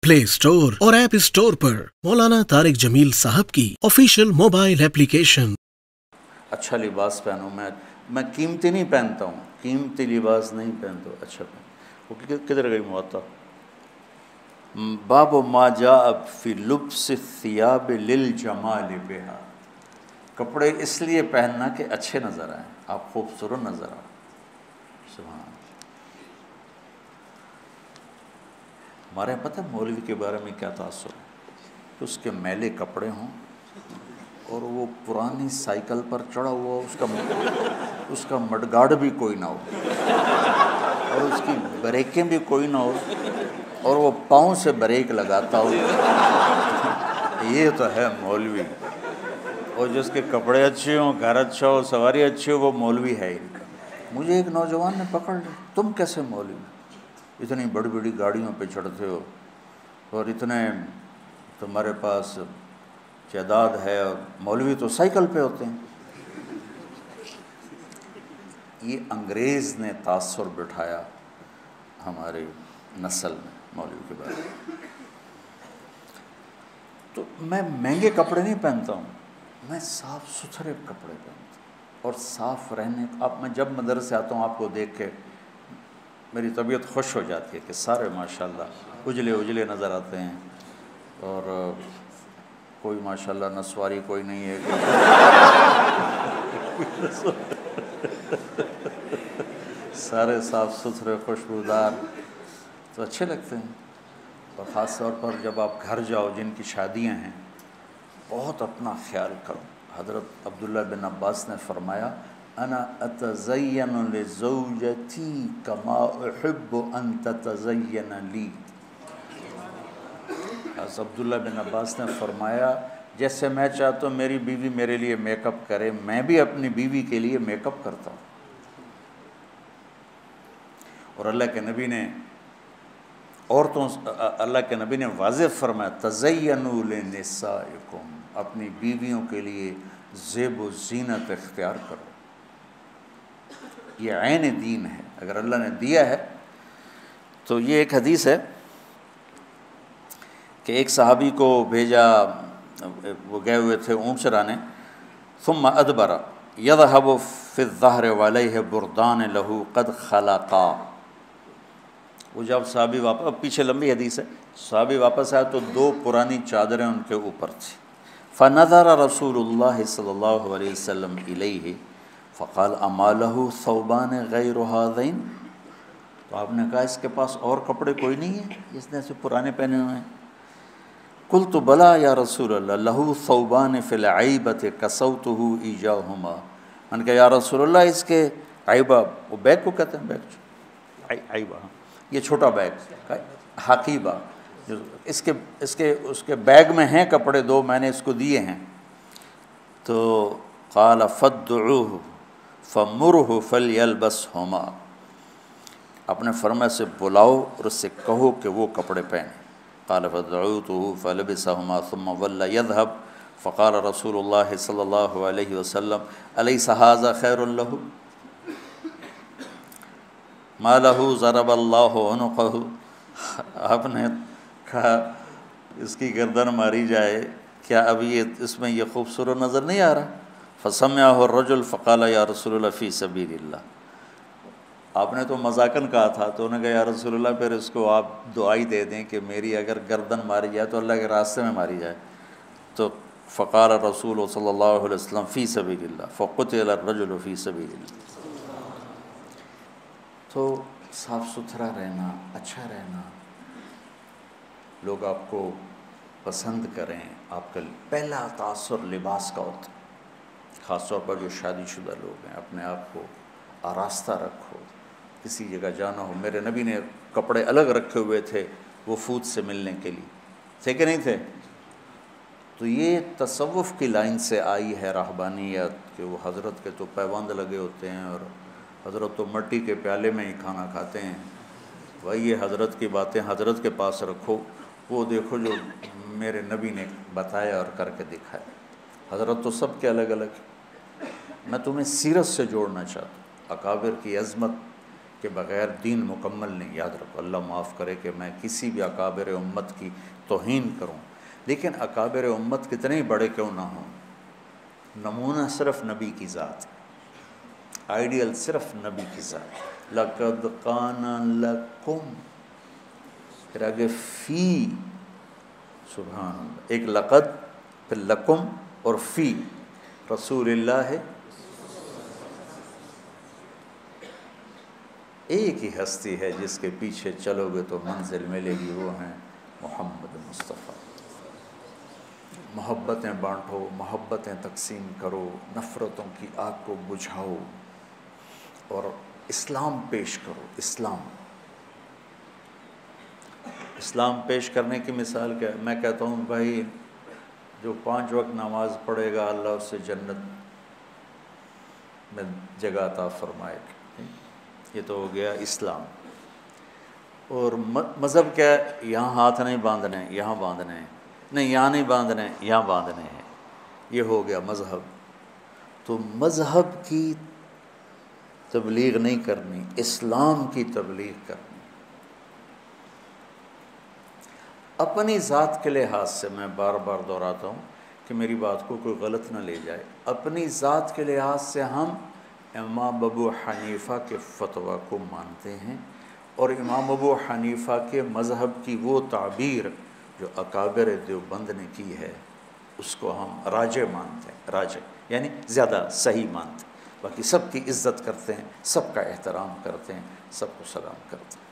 Play store और app store पर मौलाना तारिक जमील साहब की ऑफिशियल मोबाइल एप्लीकेशन। अच्छा लिबास पहनो। मैं कीमती नहीं पहनता हूँ, कीमती लिबास नहीं पहनता हूँ, अच्छा पहन। वो किधर गई मुअत्ता? बाब मा जाअ फी लुब्स थियाब लिल जमाल बिहा। कपड़े इसलिए पहनना कि अच्छे नज़र आए, आप खूबसूरत नज़र आए। सुभान अल्लाह। हमारे यहाँ पता है मौलवी के बारे में क्या तासुर है कि उसके मैले कपड़े हों और वो पुरानी साइकिल पर चढ़ा हुआ, उसका मडगार्ड भी कोई ना हो और उसकी ब्रेकें भी कोई ना हो और वो पाँव से ब्रेक लगाता हो। ये तो है मौलवी। और जिसके कपड़े अच्छे हों, घर अच्छा हो, सवारी अच्छी हो, वो मौलवी है ही। मुझे एक नौजवान ने पकड़ लिया, तुम कैसे मौलवी, इतनी बड़ी बड़ी गाड़ियों पे चढ़ते हो और इतने तुम्हारे पास जायदाद है, और मौलवी तो साइकिल पे होते हैं। ये अंग्रेज़ ने तासुर बिठाया हमारे नस्ल में मौलवी के बारे में। तो मैं महंगे कपड़े नहीं पहनता हूँ, मैं साफ़ सुथरे कपड़े पहनता हूँ और साफ़ रहने। अब मैं जब मदरसे आता हूँ आपको देख के मेरी तबीयत खुश हो जाती है कि सारे माशाल्लाह उजले उजले नज़र आते हैं और कोई माशाल्लाह नस्वारी कोई नहीं है सारे साफ़ सुथरे खुशबूदार, तो अच्छे लगते हैं। और ख़ास तौर पर जब आप घर जाओ जिनकी शादियां हैं, बहुत अपना ख्याल करो। हज़रत अब्दुल्ला बिन अब्बास ने फरमाया, अना अतज़य्यनु लिज़ौजती कमा उहिब्बु अन ततज़य्यन ली। हज़रत अब्दुल्ला बिन अब्बास ने फरमाया, जैसे मैं चाहता हूँ मेरी बीवी मेरे लिए मेकअप करे, मैं भी अपनी बीवी के लिए मेकअप करता हूँ। और अल्लाह के नबी ने अल्लाह के नबी ने वाज़ेह फरमाया, तज़य्यनु लिनिसाइकुम, अपनी बीवियों के लिए ज़ेब व ज़ीनत इख्तियार करो। ये ऐन दीन है, अगर अल्लाह ने दिया है। तो ये एक हदीस है कि एक सहाबी को भेजा, वो गए हुए थे ऊँट चराने, सुम्मा अदबरा यज़हबु फ़िज़्ज़हर वलैहि बुरदान लहू क़द ख़लक़ा। वो जब सहाबी वापस, पीछे लंबी हदीस है, सहाबी वापस आया तो दो पुरानी चादरें उनके ऊपर थी। फ़नज़र रसूलुल्लाह सल्लल्लाहु अलैहि वसल्लम इलैहि फ़क़ाल अमा लहू सौबान गैर हाज़ैन। तो आपने कहा इसके पास और कपड़े कोई नहीं है, इसने ऐसे पुराने पहने हुए हैं। कुल्तु बला या रसूल अल्लाह लहू सौबान फ़िल ऐबत कसौतुहु ईजाहुमा। मैंने कहा या रसूल अल्लाह, इसके ऐबा, वो बैग को कहते हैं, बैग ऐबा, ये छोटा बैग हकीबा, जो इसके उसके बैग में हैं कपड़े, दो मैंने इसको दिए हैं। तो क़ाल फ़द्दुऊहु फ़मुरहु फ़लयल्बसहुमा, अपने फरमा से बुलाओ और उससे कहो कि वो कपड़े पहने। क़ाल फ़दअउतुहु फ़लबसहुमा सुम्मा वल्ला यज़हब फ़क़ाल रसूलुल्लाह सल्लल्लाहु अलैहि वसल्लम अलैसा हाज़ा खैरुन लहू मा लहू ज़रबल्लाहु उनुक़हु। आपने कहा इसकी गर्दन मारी जाए, क्या अभी ये इसमें ये खूबसूरत नज़र नहीं आ रहा? फ़समिअहु रजुल फ़क़ाल या रसूलल्लाह फ़ी सबीलिल्लाह। आपने तो मज़ाकन कहा था, तो उन्होंने कहा या रसूलल्लाह फिर इसको आप दुआई दे दें कि मेरी अगर गर्दन मारी जाए तो अल्लाह के रास्ते में मारी जाए। तो फ़क़ाल रसूल सल्लल्लाहु अलैहि वसल्लम फ़ी सबीलिल्लाह फ़क़ुतिल अर्रजुलु फ़ी सबीलिल्लाह। तो साफ़ सुथरा रहना, अच्छा रहना, लोग आपको पसंद करें, आपका पहला तासुर लिबास का होता है। ख़ास तौर पर जो शादीशुदा लोग हैं, अपने आप को आरास्ता रखो, किसी जगह जाना हो। मेरे नबी ने कपड़े अलग रखे हुए थे वफ़ूद से मिलने के लिए, थे कि नहीं थे? तो ये तसव्वुफ़ की लाइन से आई है रहबानियत, कि वो हज़रत के तो पैबंद लगे होते हैं और हज़रत तो मिट्टी के प्याले में ही खाना खाते हैं। भाई ये हज़रत की बातें हज़रत के पास रखो, वो देखो जो मेरे नबी ने बताया और करके दिखाया। हज़रत तो सब के अलग अलग। मैं तुम्हें सीरत से जोड़ना चाहता हूँ, अकाबिर की अज़मत, کے بغیر دین مکمل نہیں. یاد رکھو، اللہ معاف کرے کہ میں کسی بھی اکابر امت کی توہین کروں، لیکن اکابر امت کتنے بڑے کیوں نہ ہوں، نمونہ صرف نبی کی ذات، آئیڈیل صرف نبی کی ذات. لَقَدْ قَانَ لَكُمْ، پھر آگے فی، سبحان اللہ، ایک لقد، پھر لکم اور فی رسول اللہ ہے. ایک ہی ہستی ہے جس کے پیچھے چلو گے تو منزل ملے گی، وہ ہیں محمد مصطفیٰ. محبتیں بانٹو، محبتیں تقسیم کرو، نفرتوں کی آگ کو بجھاؤ اور اسلام پیش کرو. اسلام پیش کرنے کی مثال کیا ہے؟ میں کہتا ہوں بھائی جو 5 وقت نماز پڑھے گا اللہ اس سے جنت میں جگہ عطا فرمائے گا. یہ تو ہو گیا اسلام. اور مذہب کیا ہے؟ یہاں ہاتھ نہیں باندھنے، یہاں باندھنے ہیں، نہیں یہاں نہیں باندھنے، یہاں باندھنے ہیں. یہ ہو گیا مذہب. تو مذہب کی تبلیغ نہیں کرنی، اسلام کی تبلیغ کرنی. اپنی ذات کے لحاظ سے میں بار بار دہراتا ہوں کہ میری بات کو کوئی غلط نہ لے جائے. اپنی ذات کے لحاظ سے ہم امام ابو حنیفہ کے فتویٰ کو مانتے ہیں، اور امام ابو حنیفہ کے مذہب کی وہ تعبیر جو اکابر دیوبند نے کی ہے اس کو ہم راجح مانتے ہیں. راجح یعنی زیادہ صحیح مانتے ہیں. باقی سب کی عزت کرتے ہیں، سب کا احترام کرتے ہیں، سب کو سلام کرتے ہیں.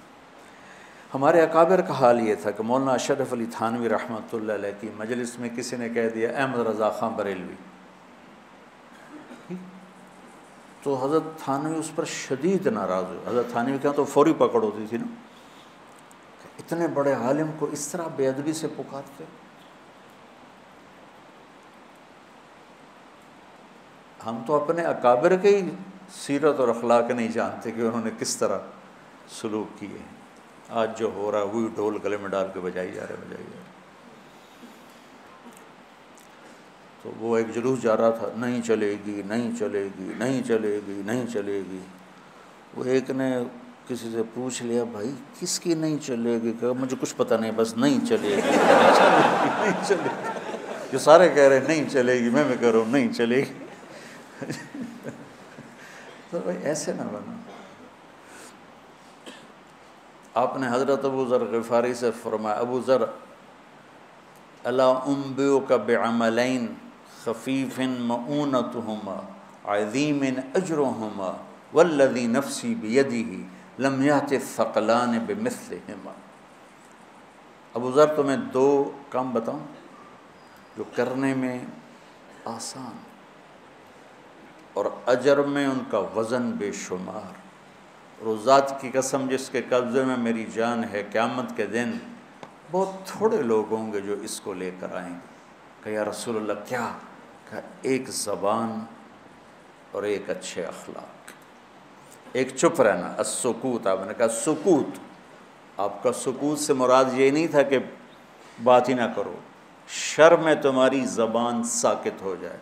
ہمارے اکابر کا حال یہ تھا کہ مولانا اشرف علی تھانوی رحمۃ اللہ علیہ کی مجلس میں کسی نے کہہ دیا احمد رضا خان بریلوی، تو حضرت تھانوی اس پر شدید ناراض ہوئے. حضرت تھانوی کے ہاں تو فوری پکڑ ہوتی تھی نا، اتنے بڑے عالم کو اس طرح بے ادبی سے پکارتے. ہم تو اپنے اکابر کے ہی سیرت اور اخلاق نہیں جانتے کہ انہوں نے کس طرح سلوک کیے ہیں. آج جو ہو رہا ہے وہی ڈھول گلے میں ڈال کے بجائی جا رہے. تو وہ ایک جلوس جا رہا تھا، نہیں چلے گی، نہیں چلے گی، نہیں چلے گی، نہیں چلے گی. وہ ایک نے کسی سے پوچھ لیا بھائی کس کی نہیں چلے گی؟ کہ مجھے کچھ پتہ نہیں، بس نہیں چلے گی، نہیں چلے گی. جو سارے کہہ رہے ہیں نہیں چلے گی، میں کہہ رہا ہوں نہیں چلے گی. تو بھائی ایسے نہ بنا. آپ نے حضرت ابو ذر غفاری سے فرمایا، ابو ذر الا انبئک بعملین خفیف مؤونتہما عظیم اجرہما والذی نفسی بیدہ لم یأت الثقلان بمثلہما. ابو ذر تمہیں 2 کام بتاؤں جو کرنے میں آسان اور اجر میں ان کا وزن بے شمار. روزات کی قسم جس کے قبضے میں میری جان ہے، قیامت کے دن بہت تھوڑے لوگ ہوں گے جو اس کو لے کر آئیں گے. کہ یا رسول اللہ کیا؟ کہ ایک زبان اور ایک اچھے اخلاق، ایک چپ رہنا. السکوت، آپ نے کہا سکوت. آپ کا سکوت سے مراد یہ نہیں تھا کہ بات ہی نہ کرو، شر میں تمہاری زبان ساکت ہو جائے،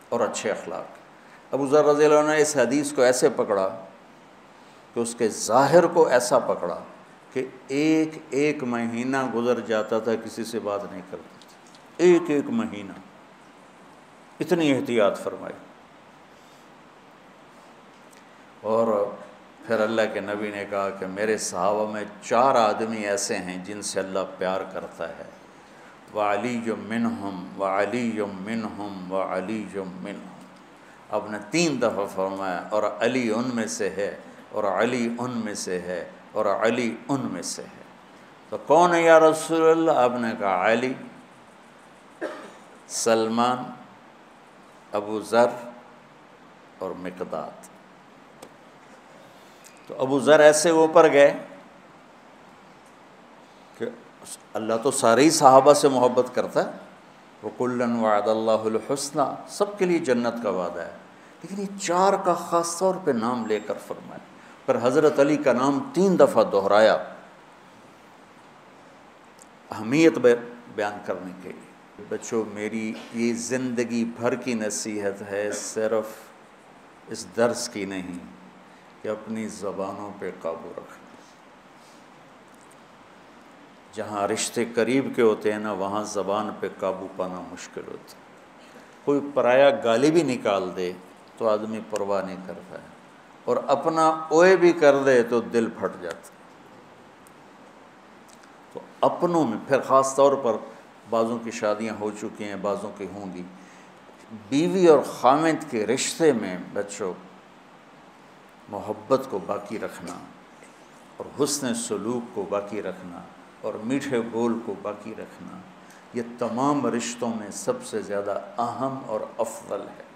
اور اچھے اخلاق. ابو ذر رضی اللہ عنہ نے اس حدیث کو ایسے پکڑا کہ اس کے ظاہر کو ایسا پکڑا کہ ایک مہینہ گزر جاتا تھا کسی سے بات نہیں کرتا تھا. ایک مہینہ، اتنی احتیاط فرمائی. اور پھر اللہ کے نبی نے کہا کہ میرے صحابہ میں 4 آدمی ایسے ہیں جن سے اللہ پیار کرتا ہے. وعلی منہم وعلی منہم وعلی منہم. آپ نے 3 دفعہ فرمایا، اور علی ان میں سے ہے، اور علی ان میں سے ہے، اور علی ان میں سے ہے. تو کون ہے یا رسول اللہ؟ آپ نے کہا علی، سلمان، ابو ذر اور مقداد. تو ابو ذر ایسے اوپر گئے کہ اللہ تو سارے ہی صحابہ سے محبت کرتا ہے، وَكُلًّا وَعَدَ اللَّهُ الْحُسْنَى، سب کے لیے جنت کا وعدہ ہے. لیکن یہ 4 کا خاص طور پہ نام لے کر فرمایا. پر حضرت علی کا نام 3 دفعہ دہرایا اہمیت بیان کرنے کے لیے. بچوں میری یہ زندگی بھر کی نصیحت ہے، صرف اس درس کی نہیں. کہ اپنی زبانوں پہ قابو رکھنا۔ جہاں رشتے قریب کے ہوتے ہیں نا، وہاں زبان پہ قابو پانا مشکل ہوتا ہے۔ کوئی پرایا گالی بھی نکال دے تو آدمی پرواہ نہیں کرتا ہے، اور اپنا اوئے بھی کر دے تو دل پھٹ جاتا ہے۔ تو اپنوں میں پھر خاص طور پر بعضوں کی شادیاں ہو چکی ہیں، بعضوں کی ہوں گی، بیوی اور خاوند کے رشتے میں بچوں محبت کو باقی رکھنا اور حسن سلوک کو باقی رکھنا اور میٹھے بول کو باقی رکھنا، یہ تمام رشتوں میں سب سے زیادہ اہم اور افضل ہے۔